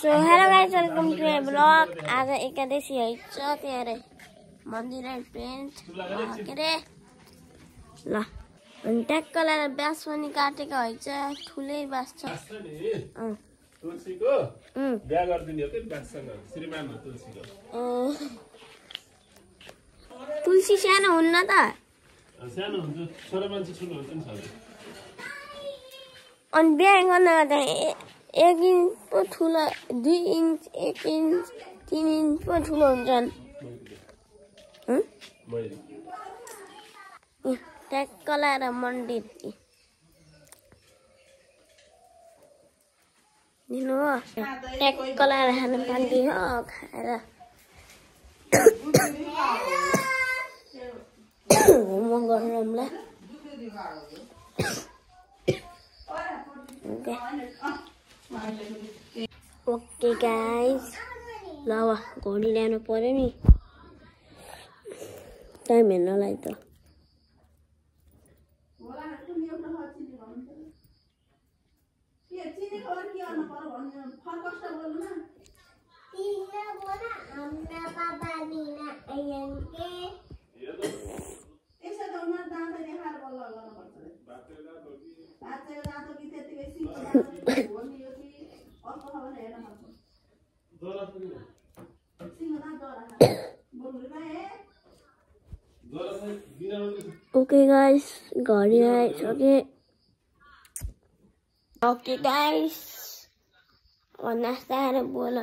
So hello guys, welcome to my vlog. आज एकादशी है त्यहाँ मन्दिर पेन्ट के रे ल अनि ट्याक्क लाएर ब्यास पनि काटेको हैछ ठुलै बास छ तुलसीको बिहा गर्दिने हो के ब्याससँग श्रीमान हो तुलसीको तुलसी सानो हुन्न त सानो हुन्छ छोरा मान्छे ठुलो हुन्छ नि सबै अनि बिहा गर्न त 1 इन्च पो ठुलो 2 इन्च 1 इन्च 3 इन्च पो ठुलो हुन्छन् ट्याक्क लाएर मन्दिर दिनु हो ट्याक्क लाएर खानु पानी हो खाएर होमवर्क गर्नुलाई ओके गाइस ल घडी ल्याउनु पर्यो नि टाइम हेर्नलाई त Okay guys, घडी आइसके ओके गाइस अब नास्ता खाएर बोल